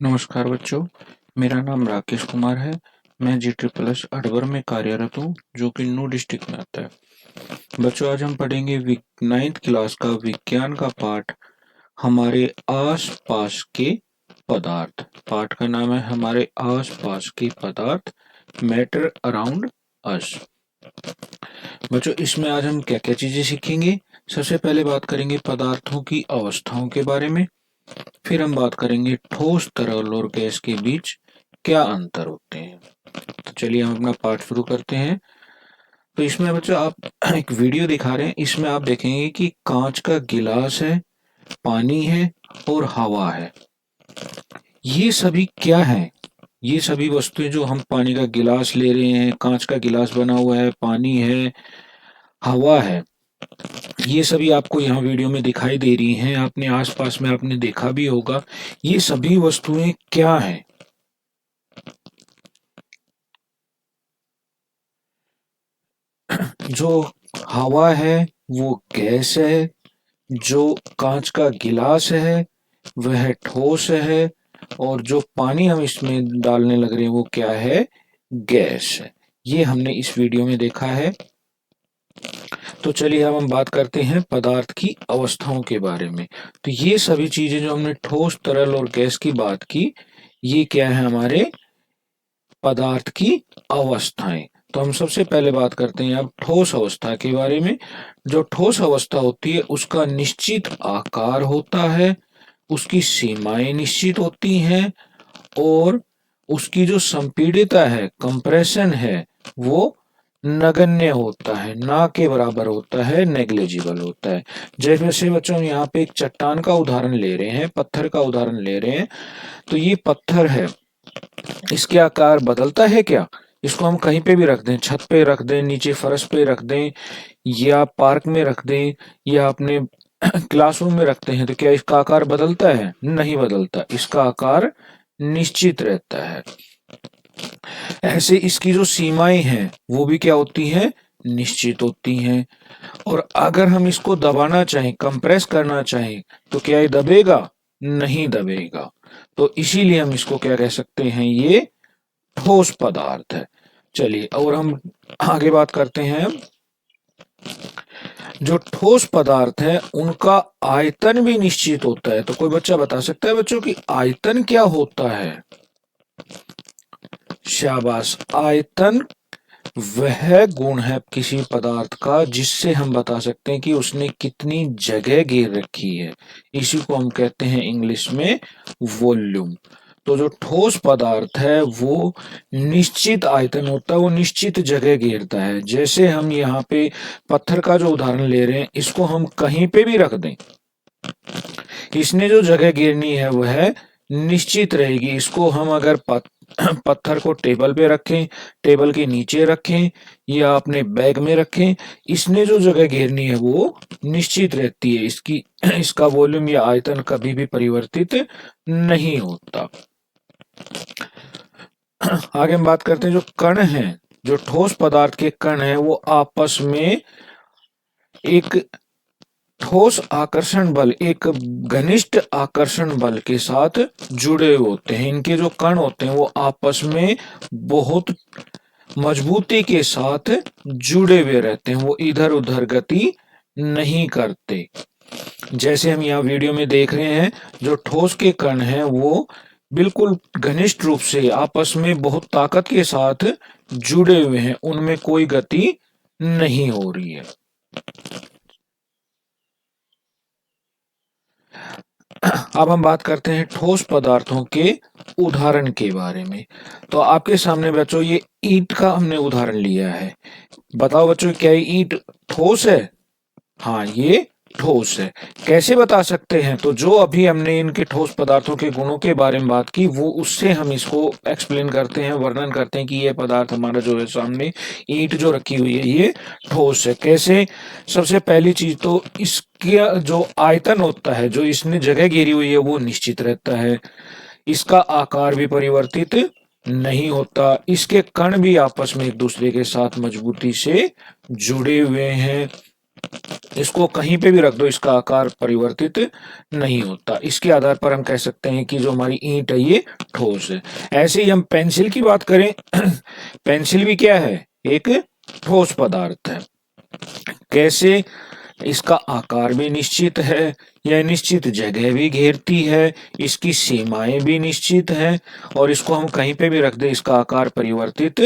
नमस्कार बच्चों, मेरा नाम राकेश कुमार है। मैं जी ट्रिपल एस अडवर में कार्यरत हूँ, जो कि नू डिस्ट्रिक्ट में आता है। बच्चों, आज हम पढ़ेंगे 9th क्लास का विज्ञान का पाठ, हमारे आस पास के पदार्थ। पाठ का नाम है हमारे आस पास के पदार्थ, मैटर अराउंड अस। बच्चों, इसमें आज हम क्या क्या चीजें सीखेंगे। सबसे पहले बात करेंगे पदार्थों की अवस्थाओं के बारे में। फिर हम बात करेंगे ठोस, तरल और गैस के बीच क्या अंतर होते हैं। तो चलिए हम अपना पाठ शुरू करते हैं। तो इसमें बच्चों आप एक वीडियो दिखा रहे हैं। इसमें आप देखेंगे कि कांच का गिलास है, पानी है और हवा है। ये सभी क्या है? ये सभी वस्तुएं, जो हम पानी का गिलास ले रहे हैं, कांच का गिलास बना हुआ है, पानी है, हवा है, ये सभी आपको यहाँ वीडियो में दिखाई दे रही हैं। आपने आसपास में आपने देखा भी होगा। ये सभी वस्तुएं क्या हैं? जो हवा है वो गैस है, जो कांच का गिलास है वह ठोस है, और जो पानी हम इसमें डालने लग रहे हैं वो क्या है? गैस है। ये हमने इस वीडियो में देखा है। तो चलिए अब हम बात करते हैं पदार्थ की अवस्थाओं के बारे में। तो ये सभी चीजें जो हमने ठोस, तरल और गैस की बात की, ये क्या है? हमारे पदार्थ की अवस्थाएं। तो हम सबसे पहले बात करते हैं अब ठोस अवस्था के बारे में। जो ठोस अवस्था होती है उसका निश्चित आकार होता है, उसकी सीमाएं निश्चित होती हैं, और उसकी जो संपीड़ितता है, कंप्रेशन है, वो नगण्य होता है, ना के बराबर होता है, नेग्लिजिबल होता है। जैसे बच्चों हम यहाँ पे एक चट्टान का उदाहरण ले रहे हैं, पत्थर का उदाहरण ले रहे हैं। तो ये पत्थर है, इसके आकार बदलता है क्या? इसको हम कहीं पे भी रख दें, छत पे रख दें, नीचे फर्श पे रख दें, या पार्क में रख दें, या अपने क्लासरूम में रखते हैं, तो क्या इसका आकार बदलता है? नहीं बदलता। इसका आकार निश्चित रहता है। ऐसे इसकी जो सीमाएं हैं वो भी क्या होती हैं? निश्चित होती हैं। और अगर हम इसको दबाना चाहें, कंप्रेस करना चाहें, तो क्या ये दबेगा? नहीं दबेगा। तो इसीलिए हम इसको क्या कह सकते हैं? ये ठोस पदार्थ है। चलिए और हम आगे बात करते हैं। जो ठोस पदार्थ है उनका आयतन भी निश्चित होता है। तो कोई बच्चा बता सकता है बच्चों कि आयतन क्या होता है? शाबाश। आयतन वह गुण है किसी पदार्थ का जिससे हम बता सकते हैं कि उसने कितनी जगह घेर रखी है। इसी को हम कहते हैं इंग्लिश में वॉल्यूम। तो जो ठोस पदार्थ है वो निश्चित आयतन होता है, वो निश्चित जगह घेरता है। जैसे हम यहाँ पे पत्थर का जो उदाहरण ले रहे हैं, इसको हम कहीं पे भी रख दें, इसने जो जगह घेरनी है वह निश्चित रहेगी। इसको हम अगर पत्थर को टेबल पे रखें, टेबल के नीचे रखें, या अपने बैग में रखें, इसने जो जगह घेरनी है वो निश्चित रहती है। इसका वॉल्यूम या आयतन कभी भी परिवर्तित नहीं होता। आगे हम बात करते हैं जो कण हैं, जो ठोस पदार्थ के कण हैं, वो आपस में एक ठोस आकर्षण बल, एक घनिष्ठ आकर्षण बल के साथ जुड़े होते हैं। इनके जो कण होते हैं वो आपस में बहुत मजबूती के साथ जुड़े हुए रहते हैं, वो इधर उधर गति नहीं करते। जैसे हम यहाँ वीडियो में देख रहे हैं, जो ठोस के कण हैं वो बिल्कुल घनिष्ठ रूप से आपस में बहुत ताकत के साथ जुड़े हुए हैं, उनमें कोई गति नहीं हो रही है। अब हम बात करते हैं ठोस पदार्थों के उदाहरण के बारे में। तो आपके सामने बच्चों ये ईंट का हमने उदाहरण लिया है। बताओ बच्चों, क्या ये ईंट ठोस है? हाँ, ये ठोस है। कैसे बता सकते हैं? तो जो अभी हमने इनके ठोस पदार्थों के गुणों के बारे में बात की, वो उससे हम इसको एक्सप्लेन करते हैं, वर्णन करते हैं कि ये पदार्थ हमारा जो है सामने ईंट जो रखी हुई है ये ठोस है। कैसे? सबसे पहली चीज तो इसका जो आयतन होता है, जो इसने जगह घेरी हुई है, वो निश्चित रहता है। इसका आकार भी परिवर्तित नहीं होता। इसके कण भी आपस में एक दूसरे के साथ मजबूती से जुड़े हुए हैं। इसको कहीं पे भी रख दो, इसका आकार परिवर्तित नहीं होता। इसके आधार पर हम कह सकते हैं कि जो हमारी ईंट है ये ठोस है। ऐसे ही हम पेंसिल की बात करें पेंसिल भी क्या है, एक ठोस पदार्थ है। कैसे, इसका आकार भी निश्चित है, यह निश्चित जगह भी घेरती है, इसकी सीमाएं भी निश्चित हैं, और इसको हम कहीं पे भी रख दें इसका आकार परिवर्तित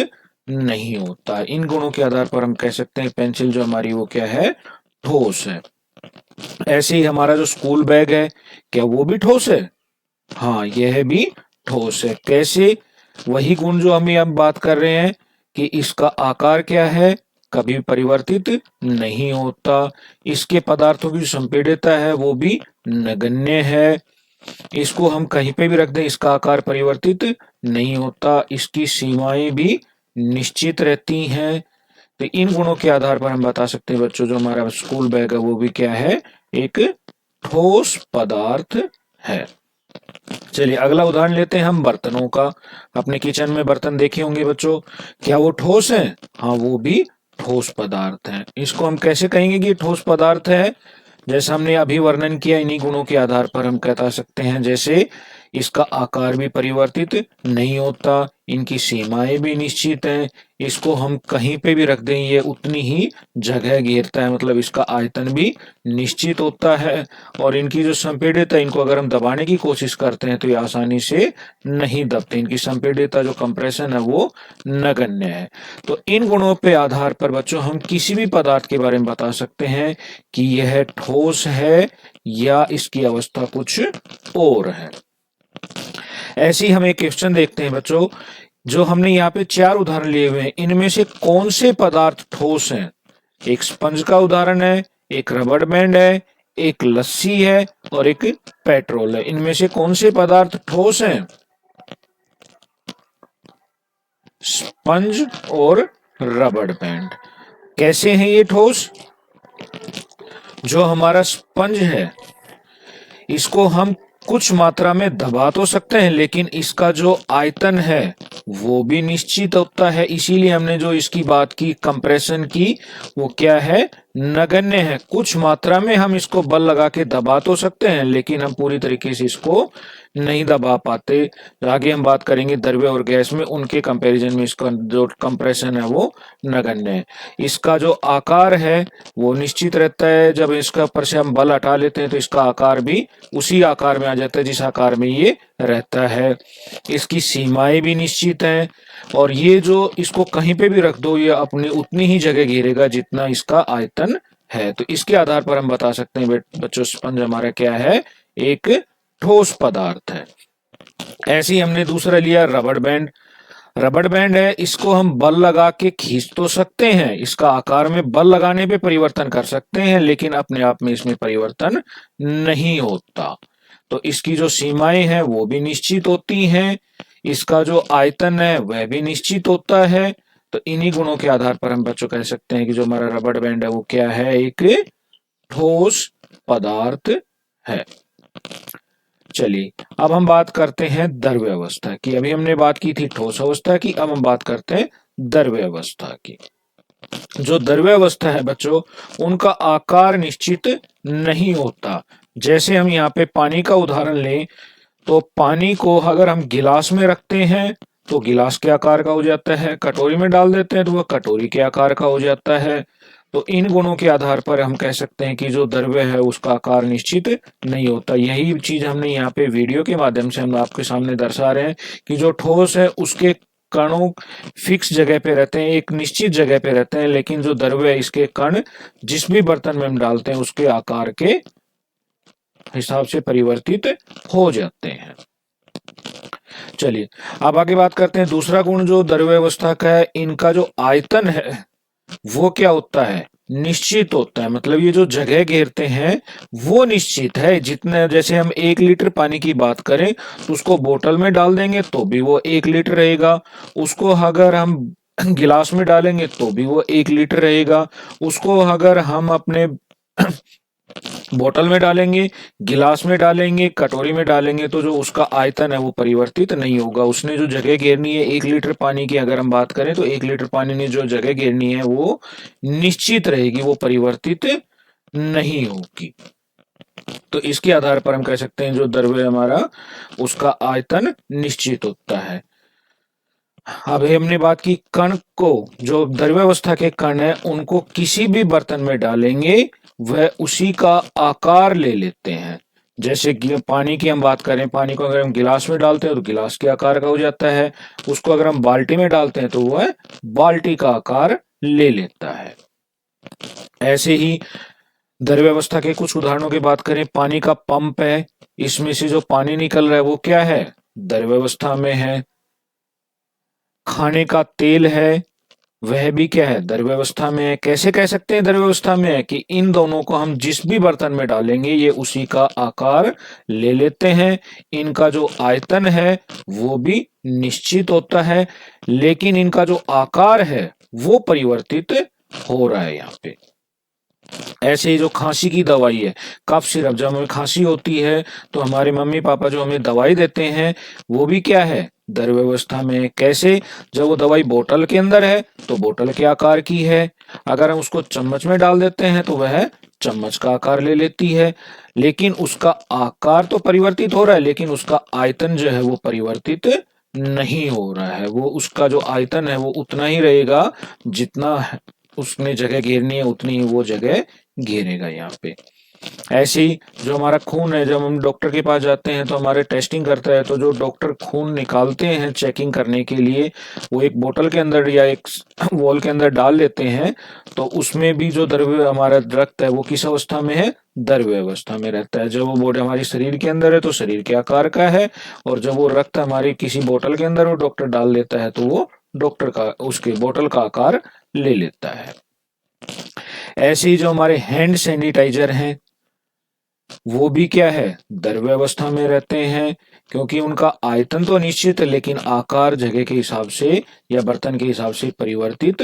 नहीं होता। इन गुणों के आधार पर हम कह सकते हैं पेंसिल जो हमारी वो क्या है, ठोस है। ऐसे ही हमारा जो स्कूल बैग है, क्या वो भी ठोस है? हाँ, यह भी ठोस है। कैसे? वही गुण जो हमें अब बात कर रहे हैं कि इसका आकार क्या है, कभी परिवर्तित नहीं होता। इसके पदार्थों की संपीड्यता है वो भी नगण्य है। इसको हम कहीं पे भी रख दें इसका आकार परिवर्तित नहीं होता। इसकी सीमाएं भी निश्चित रहती हैं। तो इन गुणों के आधार पर हम बता सकते हैं बच्चों, जो हमारा स्कूल बैग है वो भी क्या है, एक ठोस पदार्थ है। चलिए अगला उदाहरण लेते हैं हम बर्तनों का। अपने किचन में बर्तन देखे होंगे बच्चों, क्या वो ठोस है? हाँ, वो भी ठोस पदार्थ है। इसको हम कैसे कहेंगे कि ठोस पदार्थ है? जैसा हमने अभी वर्णन किया, इन्हीं गुणों के आधार पर हम बता सकते हैं। जैसे इसका आकार भी परिवर्तित नहीं होता, इनकी सीमाएं भी निश्चित हैं, इसको हम कहीं पे भी रख दें ये उतनी ही जगह घेरता है, मतलब इसका आयतन भी निश्चित होता है। और इनकी जो संपीड्यता, इनको अगर हम दबाने की कोशिश करते हैं तो ये आसानी से नहीं दबते। इनकी संपीड्यता जो कंप्रेशन है वो नगण्य है। तो इन गुणों पे आधार पर बच्चों हम किसी भी पदार्थ के बारे में बता सकते हैं कि यह ठोस है या इसकी अवस्था कुछ और है। ऐसे ही हम एक क्वेश्चन देखते हैं बच्चों, जो हमने यहाँ पे 4 उदाहरण लिए हुए हैं, इनमें से कौन से पदार्थ ठोस हैं? एक स्पंज का उदाहरण है, एक रबड़ बैंड है, एक लस्सी है और एक पेट्रोल है। इनमें से कौन से पदार्थ ठोस हैं? स्पंज और रबड़ बैंड। कैसे हैं ये ठोस? जो हमारा स्पंज है, इसको हम कुछ मात्रा में दबा तो सकते हैं, लेकिन इसका जो आयतन है वो भी निश्चित होता है। इसीलिए हमने जो इसकी बात की कंप्रेशन की, वो क्या है, नगण्य है। कुछ मात्रा में हम इसको बल लगा के दबा तो सकते हैं, लेकिन हम पूरी तरीके से इसको नहीं दबा पाते। आगे हम बात करेंगे द्रव्य और गैस में, उनके कंपैरिजन में इसका जो कंप्रेशन है वो नगण्य है। इसका जो आकार है वो निश्चित रहता है। जब इसका ऊपर से हम बल हटा लेते हैं तो इसका आकार भी उसी आकार में आ जाता है जिस आकार में ये रहता है। इसकी सीमाएं भी निश्चित हैं, और ये जो इसको कहीं पे भी रख दो ये अपनी उतनी ही जगह घेरेगा जितना इसका आयतन है। तो इसके आधार पर हम बता सकते हैं बच्चों, स्पंज हमारा क्या है, एक ठोस पदार्थ है। ऐसे ही हमने दूसरा लिया रबड़ बैंड। रबड़ बैंड है, इसको हम बल लगा के खींच तो सकते हैं, इसका आकार में बल लगाने पे परिवर्तन कर सकते हैं, लेकिन अपने आप में इसमें परिवर्तन नहीं होता। तो इसकी जो सीमाएं हैं वो भी निश्चित होती हैं, इसका जो आयतन है वह भी निश्चित होता है। तो इन्हीं गुणों के आधार पर हम बच्चों कह सकते हैं कि जो हमारा रबड़ बैंड है वो क्या है, एक ठोस पदार्थ है। चलिए अब हम बात करते हैं द्रव्य अवस्था की। अभी हमने बात की थी ठोस अवस्था की, अब हम बात करते हैं द्रव्य अवस्था की। जो द्रव्य अवस्था है बच्चों, उनका आकार निश्चित नहीं होता। जैसे हम यहाँ पे पानी का उदाहरण लें, तो पानी को अगर हम गिलास में रखते हैं तो गिलास के आकार का हो जाता है, कटोरी में डाल देते हैं तो वह कटोरी के आकार का हो जाता है। तो इन गुणों के आधार पर हम कह सकते हैं कि जो द्रव्य है उसका आकार निश्चित नहीं होता। यही चीज हमने यहाँ पे वीडियो के माध्यम से हम आपके सामने दर्शा रहे हैं कि जो ठोस है उसके कणों फिक्स जगह पे रहते हैं, एक निश्चित जगह पे रहते हैं, लेकिन जो द्रव्य है इसके कण जिस भी बर्तन में हम डालते हैं उसके आकार के हिसाब से परिवर्तित हो जाते हैं। चलिए अब आगे बात करते हैं दूसरा गुण जो द्रव्य अवस्था का है, इनका जो आयतन है वो क्या होता है, निश्चित होता है। मतलब ये जो जगह घेरते हैं वो निश्चित है। जितने, जैसे हम 1 लीटर पानी की बात करें तो उसको बोतल में डाल देंगे तो भी वो 1 लीटर रहेगा, उसको अगर हम गिलास में डालेंगे तो भी वो 1 लीटर रहेगा, उसको अगर हम अपने बोतल में डालेंगे, गिलास में डालेंगे, कटोरी में डालेंगे तो जो उसका आयतन है वो परिवर्तित नहीं होगा। उसने जो जगह घेरनी है 1 लीटर पानी की अगर हम बात करें तो 1 लीटर पानी ने जो जगह घेरनी है वो निश्चित रहेगी, वो परिवर्तित नहीं होगी। तो इसके आधार पर हम कह सकते हैं जो द्रव्य हमारा उसका आयतन निश्चित होता है। अब हमने बात की कण को, जो द्रव्यावस्था के कण है उनको किसी भी बर्तन में डालेंगे वह उसी का आकार ले लेते हैं। जैसे कि पानी की हम बात करें, पानी को अगर हम गिलास में डालते हैं तो गिलास के आकार का हो जाता है, उसको अगर हम बाल्टी में डालते हैं तो वह बाल्टी का आकार ले लेता है। ऐसे ही द्रव्यावस्था के कुछ उदाहरणों की बात करें, पानी का पंप है, इसमें से जो पानी निकल रहा है वो क्या है, द्रव्यावस्था में है। खाने का तेल है, वह भी क्या है, द्रव्यावस्था में है। कैसे कह सकते हैं द्रव्यावस्था में है कि इन दोनों को हम जिस भी बर्तन में डालेंगे ये उसी का आकार ले लेते हैं। इनका जो आयतन है वो भी निश्चित होता है, लेकिन इनका जो आकार है वो परिवर्तित हो रहा है यहाँ पे। ऐसे ही जो खांसी की दवाई है, कफ सिरप, जब हमें खांसी होती है तो हमारे मम्मी पापा जो हमें दवाई देते हैं वो भी क्या है, द्रव्यावस्था में। कैसे, जब वो दवाई बोतल के अंदर है तो बोतल के आकार की है, अगर हम उसको चम्मच में डाल देते हैं तो वह चम्मच का आकार ले लेती है। लेकिन उसका आकार तो परिवर्तित हो रहा है, लेकिन उसका आयतन जो है वो परिवर्तित नहीं हो रहा है। वो उसका जो आयतन है वो उतना ही रहेगा, जितना उसने जगह घेरनी है उतनी ही वो जगह घेरेगा यहाँ पे। ऐसे ही जो हमारा खून है, जब हम डॉक्टर के पास जाते हैं तो हमारे टेस्टिंग करता है, तो जो डॉक्टर खून निकालते हैं चेकिंग करने के लिए, वो एक बोतल के अंदर या एक वॉल के अंदर डाल देते हैं। तो उसमें भी जो द्रव्य हमारा रक्त है वो किस अवस्था में है, द्रव्य अवस्था में रहता है। जब वो बोतल हमारी शरीर के अंदर है तो शरीर के आकार का है, और जब वो रक्त हमारी किसी बोतल के अंदर वो डॉक्टर डाल देता है तो वो डॉक्टर का उसके बोतल का आकार ले लेता है। ऐसे ही जो हमारे हैंड सैनिटाइजर हैं वो भी क्या है, द्रव्य अवस्था में रहते हैं, क्योंकि उनका आयतन तो निश्चित है लेकिन आकार जगह के हिसाब से या बर्तन के हिसाब से परिवर्तित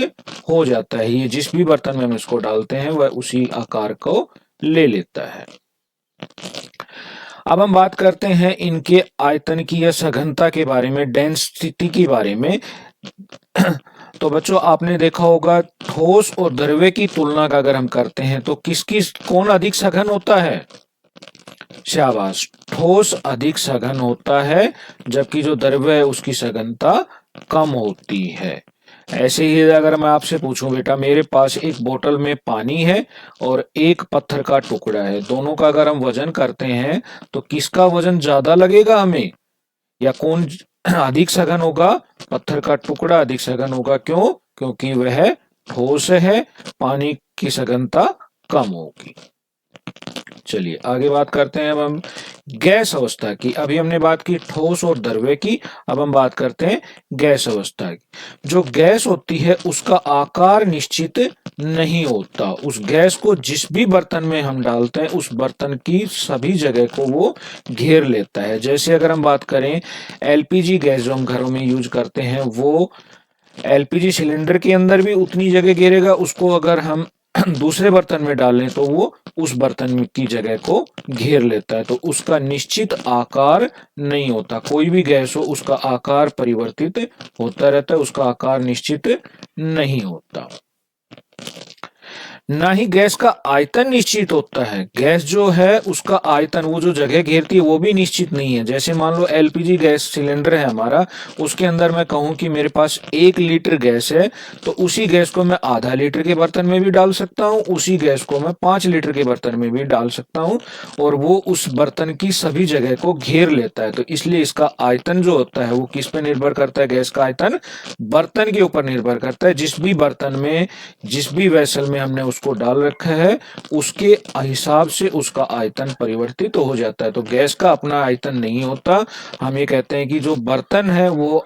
हो जाता है। ये जिस भी बर्तन में हम इसको डालते हैं वह उसी आकार को ले लेता है। अब हम बात करते हैं इनके आयतन की या सघनता के बारे में, डेंसिटी के बारे में। तो बच्चों आपने देखा होगा ठोस और द्रव्य की तुलना का अगर हम करते हैं तो किसकी कौन अधिक सघन होता है, शाबाश, ठोस अधिक सघन होता है, जबकि जो द्रव्य है उसकी सघनता कम होती है। ऐसे ही अगर मैं आपसे पूछूं बेटा, मेरे पास एक बोतल में पानी है और एक पत्थर का टुकड़ा है, दोनों का अगर हम वजन करते हैं तो किसका वजन ज्यादा लगेगा हमें, या कौन अधिक सघन होगा, पत्थर का टुकड़ा अधिक सघन होगा। क्यों, क्योंकि वह ठोस है, पानी की सघनता कम होगी। चलिए आगे बात करते हैं अब हम गैस अवस्था की। अभी हमने बात की ठोस और द्रव्य की, अब हम बात करते हैं गैस अवस्था की। जो गैस होती है उसका आकार निश्चित नहीं होता, उस गैस को जिस भी बर्तन में हम डालते हैं उस बर्तन की सभी जगह को वो घेर लेता है। जैसे अगर हम बात करें एलपीजी गैस जो हम घरों में यूज करते हैं, वो एलपीजी सिलेंडर के अंदर भी उतनी जगह घेरेगा, उसको अगर हम दूसरे बर्तन में डालें तो वो उस बर्तन की जगह को घेर लेता है। तो उसका निश्चित आकार नहीं होता, कोई भी गैस हो उसका आकार परिवर्तित होता रहता है, उसका आकार निश्चित नहीं होता। ना ही गैस का आयतन निश्चित होता है, गैस जो है उसका आयतन, वो जो जगह घेरती है वो भी निश्चित नहीं है। जैसे मान लो एलपीजी गैस सिलेंडर है हमारा, उसके अंदर मैं कहूं कि मेरे पास 1 लीटर गैस है, तो उसी गैस को मैं आधा लीटर के बर्तन में भी डाल सकता हूं, उसी गैस को मैं 5 लीटर के बर्तन में भी डाल सकता हूं, और वो उस बर्तन की सभी जगह को घेर लेता है। तो इसलिए इसका आयतन जो होता है वो किस पे निर्भर करता है, गैस का आयतन बर्तन के ऊपर निर्भर करता है। जिस भी बर्तन में, जिस भी वेसल में हमने उसको डाल रखा है उसके हिसाब से उसका आयतन परिवर्तित हो जाता है। तो गैस का अपना आयतन नहीं होता, हम ये कहते हैं कि जो बर्तन है वो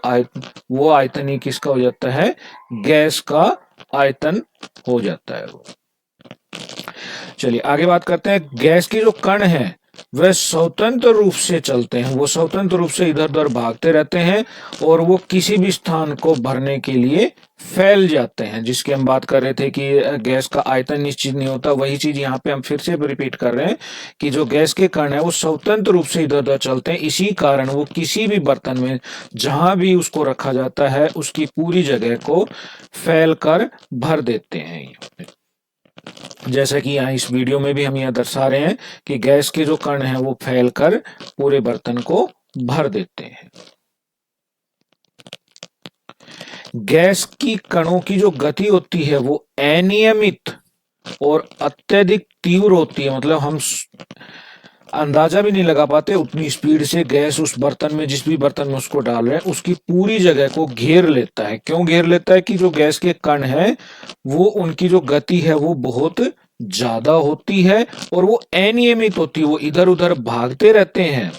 आयतन ही किसका हो जाता है, गैस का आयतन हो जाता है वो। चलिए आगे बात करते हैं, गैस की जो कण है वह स्वतंत्र रूप से चलते हैं, वो स्वतंत्र रूप से इधर उधर भागते रहते हैं और वो किसी भी स्थान को भरने के लिए फैल जाते हैं। जिसकी हम बात कर रहे थे कि गैस का आयतन निश्चित नहीं होता, वही चीज यहाँ पे हम फिर से रिपीट कर रहे हैं कि जो गैस के कण है वो स्वतंत्र रूप से इधर उधर चलते हैं, इसी कारण वो किसी भी बर्तन में जहां भी उसको रखा जाता है उसकी पूरी जगह को फैल कर भर देते हैं। जैसा कि यहाँ इस वीडियो में भी हम यहाँ दर्शा रहे हैं कि गैस के जो कण हैं वो फैलकर पूरे बर्तन को भर देते हैं। गैस की कणों की जो गति होती है वो अनियमित और अत्यधिक तीव्र होती है, मतलब हम अंदाजा भी नहीं लगा पाते, उतनी स्पीड से गैस उस बर्तन में, जिस भी बर्तन में उसको डाल रहे हैं, उसकी पूरी जगह को घेर लेता है। क्यों घेर लेता है? कि जो गैस के कण है वो, उनकी जो गति है वो बहुत ज्यादा होती है और वो अनियमित होती है, वो इधर उधर भागते रहते हैं।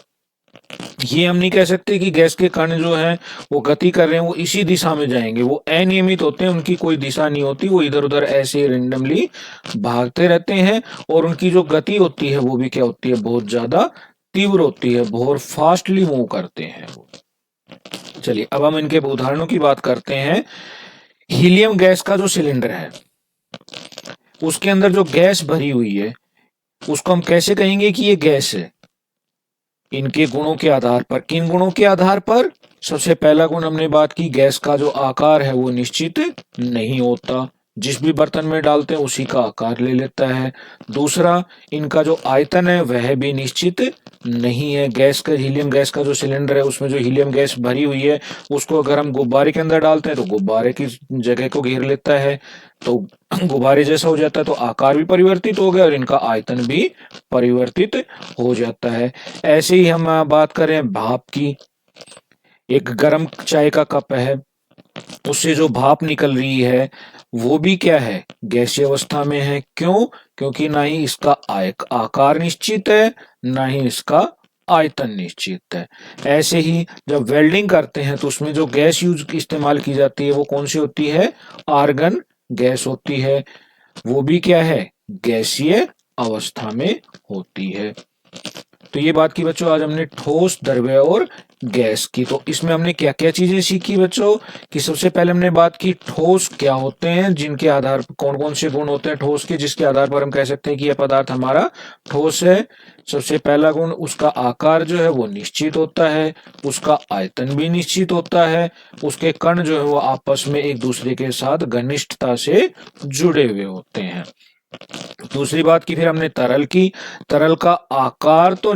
ये हम नहीं कह सकते कि गैस के कण जो हैं वो गति कर रहे हैं, वो इसी दिशा में जाएंगे, वो अनियमित होते हैं, उनकी कोई दिशा नहीं होती, वो इधर उधर ऐसे रेंडमली भागते रहते हैं। और उनकी जो गति होती है वो भी क्या होती है? बहुत ज्यादा तीव्र होती है, बहुत फास्टली मूव करते हैं वो। चलिए अब हम इनके उदाहरणों की बात करते हैं। हीलियम गैस का जो सिलेंडर है उसके अंदर जो गैस भरी हुई है उसको हम कैसे कहेंगे कि ये गैस है? इनके गुणों के आधार पर। किन गुणों के आधार पर? सबसे पहला गुण हमने बात की, गैस का जो आकार है वो निश्चित नहीं होता, जिस भी बर्तन में डालते हैं उसी का आकार ले लेता है। दूसरा, इनका जो आयतन है वह भी निश्चित नहीं है। गैस का, हीलियम गैस का जो सिलेंडर है उसमें जो हीलियम गैस भरी हुई है उसको अगर हम गुब्बारे के अंदर डालते हैं तो गुब्बारे की जगह को घेर लेता है, तो गुब्बारे जैसा हो जाता है, तो आकार भी परिवर्तित हो गया और इनका आयतन भी परिवर्तित हो जाता है। ऐसे ही हम बात करें भाप की। एक गर्म चाय का कप है, उससे जो भाप निकल रही है वो भी क्या है? गैसीय अवस्था में है। क्यों? क्योंकि ना ही इसका आकार निश्चित है, ना ही इसका आयतन निश्चित है। ऐसे ही जब वेल्डिंग करते हैं तो उसमें जो गैस यूज इस्तेमाल की जाती है वो कौन सी होती है? आर्गन गैस होती है। वो भी क्या है? गैसीय अवस्था में होती है। तो ये बात की बच्चों आज हमने ठोस, द्रव्य और गैस की। तो इसमें हमने क्या क्या चीजें सीखी बच्चों? कि सबसे पहले हमने बात की ठोस क्या होते हैं, जिनके आधार पर कौन कौन से गुण होते हैं ठोस के, जिसके आधार पर हम कह सकते हैं कि यह पदार्थ हमारा ठोस है। सबसे पहला गुण, उसका आकार जो है वो निश्चित होता है, उसका आयतन भी निश्चित होता है, उसके कण जो है वो आपस में एक दूसरे के साथ घनिष्ठता से जुड़े हुए होते हैं। दूसरी बात की फिर हमने तरल की। तरल का आकार तो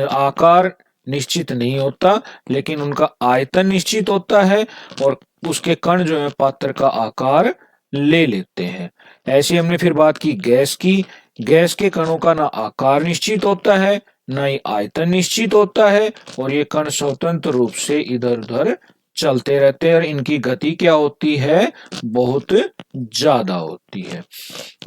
आकार निश्चित नहीं होता, लेकिन उनका आयतन निश्चित होता है और उसके कण जो है पात्र का आकार ले लेते हैं। ऐसे हमने फिर बात की गैस की। गैस के कणों का ना आकार निश्चित होता है, ना ही आयतन निश्चित होता है, और ये कण स्वतंत्र रूप से इधर उधर चलते रहते हैं और इनकी गति क्या होती है? बहुत ज्यादा होती है।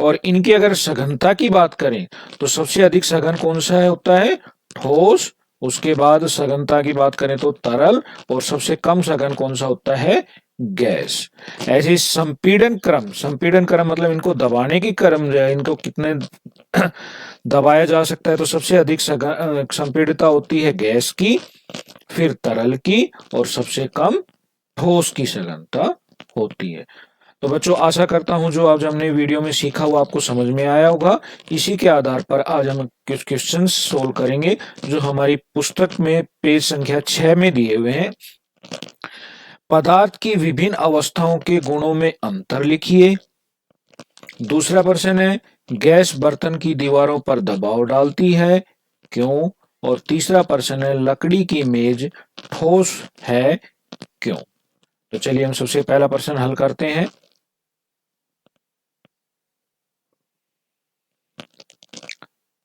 और इनकी अगर सघनता की बात करें तो सबसे अधिक सघन कौन सा है होता है? ठोस। उसके बाद सघनता की बात करें तो तरल, और सबसे कम सघन कौन सा होता है? गैस। ऐसे संपीड़न क्रम मतलब इनको दबाने की क्रम जो है, इनको कितने दबाया जा सकता है, तो सबसे अधिक संपीड़ितता होती है गैस की, फिर तरल की, और सबसे कम ठोस की सघनता होती है। तो बच्चों आशा करता हूं जो आज हमने वीडियो में सीखा वो आपको समझ में आया होगा। इसी के आधार पर आज हम कुछ क्वेश्चंस सोल्व करेंगे जो हमारी पुस्तक में पेज संख्या 6 में दिए हुए हैं। पदार्थ की विभिन्न अवस्थाओं के गुणों में अंतर लिखिए। दूसरा प्रश्न है, गैस बर्तन की दीवारों पर दबाव डालती है, क्यों? और तीसरा प्रश्न है, लकड़ी की मेज ठोस है, क्यों? तो चलिए हम सबसे पहला प्रश्न हल करते हैं।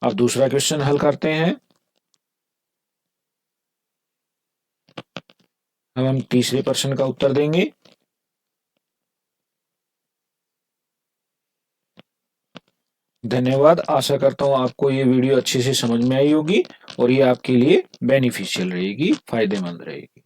अब दूसरा क्वेश्चन हल करते हैं। अब हम तीसरे प्रश्न का उत्तर देंगे। धन्यवाद। आशा करता हूँ आपको ये वीडियो अच्छे से समझ में आई होगी और ये आपके लिए बेनिफिशियल रहेगी, फायदेमंद रहेगी।